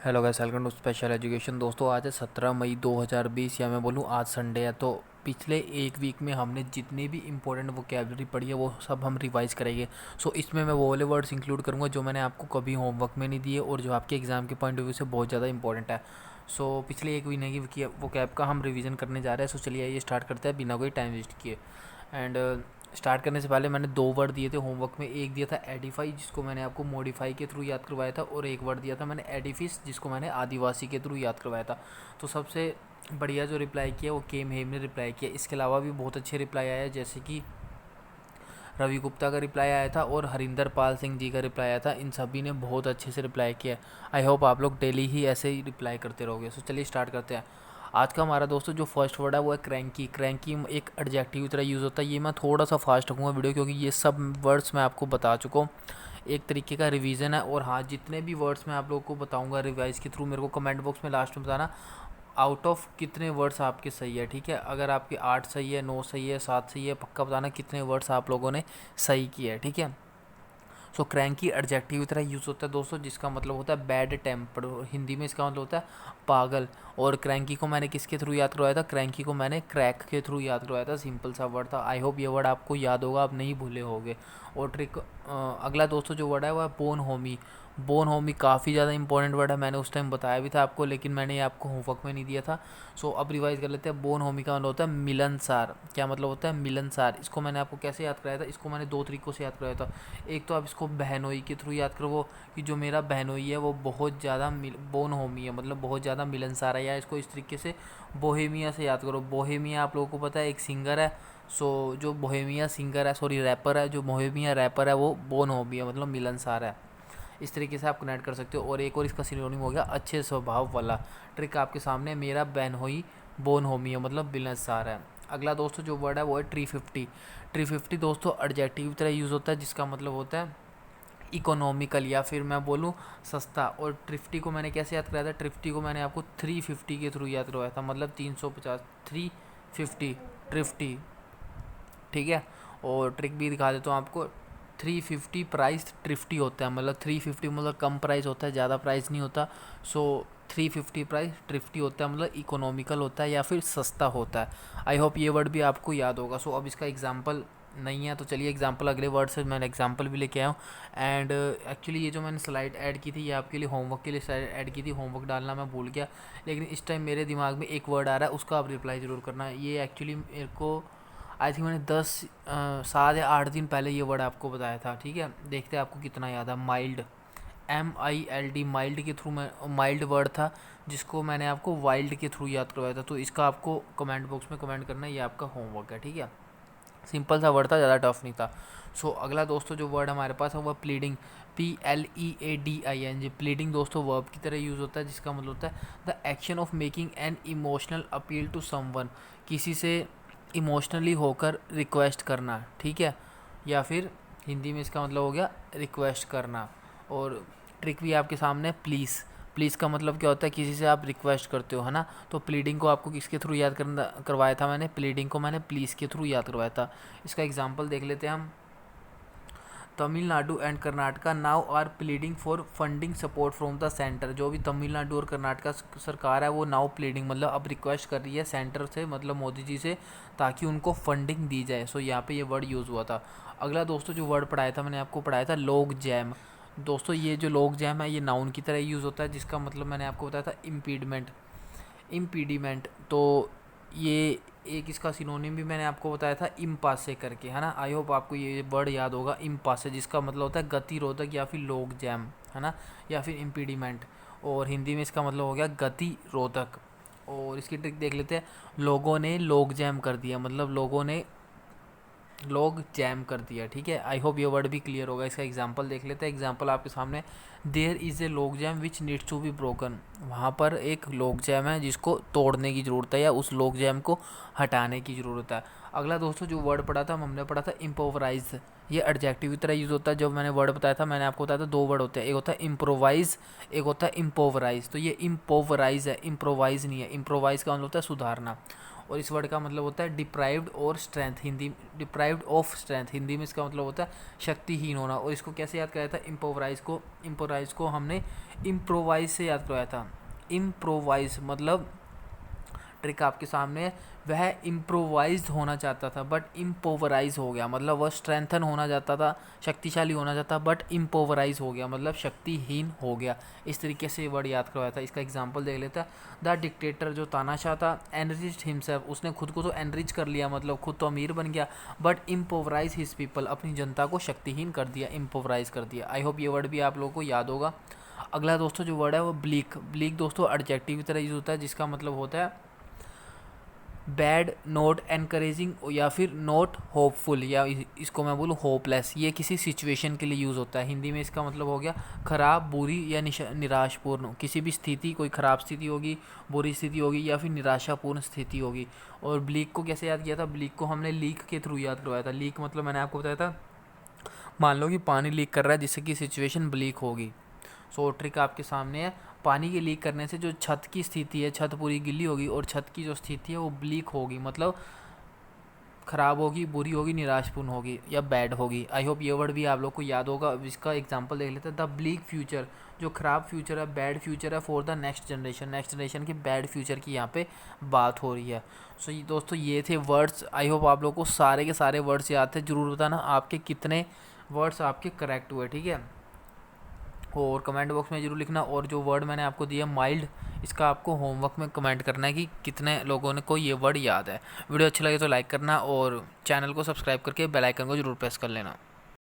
Hello guys, welcome to special education. दोस्तों आज है 17 मई 2020 या मैं बोलूँ आज संडे है। तो पिछले एक वीक में हमने जितनी भी इंपॉर्टेंट वोकेबलरी पढ़ी है वो सब हम रिवाइज करेंगे। इसमें मैं वो वाले वर्ड्स इंक्लूड करूँगा जो मैंने आपको कभी होमवर्क में नहीं दिए और जो आपके एग्ज़ाम के पॉइंट ऑफ व्यू से बहुत ज़्यादा इंपॉर्टेंट है। पिछले एक महीने की वोकैब का हम रिवीजन करने जा रहे हैं। चलिए ये स्टार्ट करते हैं बिना कोई टाइम वेस्ट किए। एंड स्टार्ट करने से पहले मैंने 2 वर्ड दिए थे होमवर्क में। एक दिया था एडिफाई, जिसको मैंने आपको मॉडिफाई के थ्रू याद करवाया था, और एक वर्ड दिया था मैंने एडिफिस, जिसको मैंने आदिवासी के थ्रू याद करवाया था। तो सबसे बढ़िया जो रिप्लाई किया वो केम हेम ने रिप्लाई किया। इसके अलावा भी बहुत अच्छे रिप्लाई आया, जैसे कि रवि गुप्ता का रिप्लाई आया था और हरिंदर पाल सिंह जी का रिप्लाई आया था। इन सभी ने बहुत अच्छे से रिप्लाई किया। आई होप आप लोग डेली ही ऐसे ही रिप्लाई करते रहोगे। चलिए स्टार्ट करते हैं। आज का हमारा दोस्तों जो फर्स्ट वर्ड है वो है क्रैंकी। क्रैंकी एक एडजेक्टिव की तरह यूज़ होता है। ये मैं थोड़ा सा फास्ट रखूँगा वीडियो, क्योंकि ये सब वर्ड्स मैं आपको बता चुका हूँ। एक तरीके का रिवीजन है। और हाँ, जितने भी वर्ड्स मैं आप लोगों को बताऊंगा रिवाइज के थ्रू, मेरे को कमेंट बॉक्स में लास्ट में बताना आउट ऑफ कितने वर्ड्स आपके सही है। ठीक है, अगर आपके 8 सही है, 9 सही है, 7 सही है, पक्का बताना कितने वर्ड्स आप लोगों ने सही किया है। ठीक है। क्रैंकी एडजेक्टिव की तरह यूज़ होता है दोस्तों, जिसका मतलब होता है बैड टेम्पर्ड। हिंदी में इसका मतलब होता है पागल। और क्रैंकी को मैंने किसके थ्रू याद करवाया था? क्रैंकी को मैंने क्रैक के थ्रू याद करवाया था। सिंपल सा वर्ड था। आई होप ये वर्ड आपको याद होगा, आप नहीं भूले होगे। और अगला दोस्तों जो वर्ड है वो है बोन होमी। बोन होमी काफ़ी ज़्यादा इंपॉर्टेंट वर्ड है। मैंने उस टाइम बताया भी था आपको, लेकिन मैंने ये आपको होमवर्क में नहीं दिया था। अब रिवाइज कर लेते हैं। बोन होमी का मतलब होता है मिलनसार। क्या मतलब होता है? मिलनसार। इसको मैंने आपको कैसे याद कराया था? इसको मैंने 2 तरीक़ों से याद कराया था। एक तो आप इसको बहनोई के थ्रू याद करो, वो कि जो मेरा बहनोई है वो बहुत ज़्यादा बोन होमी है, मतलब बहुत ज़्यादा मिलनसार है। या इसको इस तरीके से बोहेमिया से याद करो। बोहेमिया आप लोगों को पता है एक सिंगर है। जो बोहेमिया सिंगर है, सॉरी रैपर है, जो बोहेमिया रैपर है वो बोन होमी है, मतलब मिलनसार है। इस तरीके से आप कनेक्ट कर सकते हो। और एक और इसका सिनोनिम हो गया अच्छे स्वभाव वाला। ट्रिक आपके सामने, मेरा बहनोई बोन होमी है, मतलब मिलनसार है। अगला दोस्तों जो वर्ड है वो है ट्री 50। ट्री 50 दोस्तों एडजेक्टिव की तरह यूज़ होता है, जिसका मतलब होता है इकोनॉमिकल, या फिर मैं बोलूँ सस्ता। और ट्रिफ्टी को मैंने कैसे याद कराया था? ट्रिफ्टी को मैंने आपको 350 के थ्रू याद करवाया था, मतलब 350, 350 ट्रिफ्टी। ठीक है। और ट्रिक भी दिखा देता हूँ आपको। 350 प्राइस ट्रिफ्टी होता है, मतलब 350 मतलब कम प्राइस होता है, ज़्यादा प्राइस नहीं होता। 350 प्राइस ट्रिफ्टी होता है, मतलब इकोनॉमिकल होता है या फिर सस्ता होता है। आई होप ये वर्ड भी आपको याद होगा। अब इसका एग्जाम्पल नहीं है, तो चलिए एग्जाम्पल अगले वर्ड से मैंने एग्जाम्पल भी लेके आया हूँ। एंड एक्चुअली ये जो मैंने स्लाइड ऐड की थी ये आपके लिए होमवर्क के लिए स्लाइड ऐड की थी। होमवर्क डालना मैं भूल गया, लेकिन इस टाइम मेरे दिमाग में एक वर्ड आ रहा है, उसका आप रिप्लाई ज़रूर करना। ये एक्चुअली मेरे को आई थिंक मैंने 7 या 8 दिन पहले ये वर्ड आपको बताया था। ठीक है, देखते हैं आपको कितना याद है। माइल्ड, MILD, माइल्ड के थ्रू मैं माइल्ड वर्ड था, जिसको मैंने आपको वाइल्ड के थ्रू याद करवाया था। तो इसका आपको कमेंट बॉक्स में कमेंट करना है, ये आपका होमवर्क है। ठीक है, सिंपल सा वर्ड था, ज़्यादा टफ नहीं था। अगला दोस्तों जो वर्ड हमारे पास है वह प्लीडिंग। PLEADING। प्लीडिंग दोस्तों वर्ब की तरह यूज़ होता है, जिसका मतलब होता है the action of making an emotional appeal to someone. किसी से इमोशनली होकर रिक्वेस्ट करना। ठीक है, या फिर हिंदी में इसका मतलब हो गया रिक्वेस्ट करना। और ट्रिक भी आपके सामने, प्लीज़। प्लीज़ का मतलब क्या होता है? किसी से आप रिक्वेस्ट करते हो, है ना। तो प्लीडिंग को आपको किसके थ्रू याद करवाया था मैंने? प्लीडिंग को मैंने प्लीज़ के थ्रू याद करवाया था। इसका एग्जांपल देख लेते हैं हम। Tamil Nadu and Karnataka now are pleading for funding support from the centre. जो भी तमिलनाडु और कर्नाटका सरकार है वो नाउ प्लीडिंग, मतलब अब रिक्वेस्ट कर रही है सेंटर से, मतलब मोदी जी से, ताकि उनको फंडिंग दी जाए। यहाँ पे ये वर्ड यूज़ हुआ था। अगला दोस्तों जो वर्ड पढ़ाया था मैंने आपको, पढ़ाया था लॉग जैम। दोस्तों ये जो लॉग जैम है ये नाउन की तरह यूज़ होता है, जिसका मतलब मैंने आपको बताया था इम्पीडमेंट। इम्पीडिमेंट तो ये एक इसका सिनोनिम भी मैंने आपको बताया था इम्पासे करके, है ना। आई होप आपको ये वर्ड याद होगा, इम्पासे, जिसका मतलब होता है गतिरोधक या फिर लॉग जैम, है ना, या फिर इम्पीडिमेंट। और हिंदी में इसका मतलब हो गया गतिरोधक। और इसकी ट्रिक देख लेते हैं। लोगों ने लॉग जैम कर दिया, मतलब लोगों ने लॉग जैम कर दिया। ठीक है, आई होप ये वर्ड भी क्लियर होगा। इसका एग्जांपल देख लेते हैं। एग्जांपल आपके सामने, there is a log jam which needs to be broken. वहाँ पर एक लॉग जैम है जिसको तोड़ने की ज़रूरत है, या उस लॉग जैम को हटाने की ज़रूरत है। अगला दोस्तों जो वर्ड पढ़ा था हमने पढ़ा था इम्प्रोवाइज। ये एडजेक्टिव की तरह यूज़ होता है। जब मैंने वर्ड बताया था मैंने आपको बताया था 2 वर्ड होते हैं, एक होता है इम्प्रोवाइज, एक होता है इम्पोवराइज। तो ये इम्पोवराइज है, इम्प्रोवाइज नहीं है। इम्प्रोवाइज का मतलब होता है सुधारना, और इस वर्ड का मतलब होता है डिप्राइव्ड और strength, Hindi deprived of strength, Hindi में इसका मतलब होता है शक्तिहीन होना। और इसको कैसे याद कराया था, इम्प्रोवाइज को हमने इम्प्रोवाइज से याद करवाया था। इम्प्रोवाइज मतलब ट्रिक आपके सामने है, वह इम्प्रोवाइज होना चाहता था बट इम्पोवराइज हो गया, मतलब वह स्ट्रेंथन होना चाहता था, शक्तिशाली होना चाहता बट इम्पोवराइज हो गया, मतलब शक्तिहीन हो गया। इस तरीके से वर्ड याद करवाया था। इसका एग्जांपल देख लेता है। द डिक्टेटर जो तानाशाह था, एनरिच्ड हिमसेल्फ, उसने खुद को तो एनरिच कर लिया, मतलब खुद तो अमीर बन गया, बट इम्पोवराइज हिज पीपल, अपनी जनता को शक्तिहीन कर दिया, इम्पोवराइज कर दिया। आई होप ये वर्ड भी आप लोगों को याद होगा। अगला दोस्तों जो वर्ड है वो ब्लीक। ब्लीक दोस्तों एडजेक्टिव की तरह यूज होता है, जिसका मतलब होता है बैड, नॉट एनकरेजिंग या फिर नॉट होपफुल, या इसको मैं बोलूँ होपलेस। ये किसी सिचुएशन के लिए यूज़ होता है। हिंदी में इसका मतलब हो गया ख़राब, बुरी या निराशपूर्ण। किसी भी स्थिति, कोई ख़राब स्थिति होगी, बुरी स्थिति होगी या फिर निराशापूर्ण स्थिति होगी। और ब्लीक को कैसे याद किया था, ब्लीक को हमने लीक के थ्रू याद करवाया था। लीक मतलब मैंने आपको बताया था, मान लो कि पानी लीक कर रहा है जिससे कि सिचुएशन ब्लीक होगी। सो ट्रिक आपके सामने है। पानी के लीक करने से जो छत की स्थिति है, छत पूरी गिल्ली होगी और छत की जो स्थिति है वो ब्लीक होगी, मतलब ख़राब होगी, बुरी होगी, निराशपूर्ण होगी या बैड होगी। आई होप ये वर्ड भी आप लोग को याद होगा। अब इसका एग्जांपल देख लेते हैं। द ब्लीक फ्यूचर, जो ख़राब फ्यूचर है, बैड फ्यूचर है for the next generation, next generation के बैड फ्यूचर की यहाँ पे बात हो रही है। सो दोस्तों ये थे वर्ड्स। आई होप आप लोग को सारे के सारे वर्ड्स याद थे। ज़रूर बताना आपके कितने वर्ड्स आपके करेक्ट हुए, ठीक है। और कमेंट बॉक्स में ज़रूर लिखना। और जो वर्ड मैंने आपको दिया माइल्ड, इसका आपको होमवर्क में कमेंट करना है कि कितने लोगों ने को ये वर्ड याद है। वीडियो अच्छा लगे तो लाइक करना और चैनल को सब्सक्राइब करके बेल आइकन को ज़रूर प्रेस कर लेना।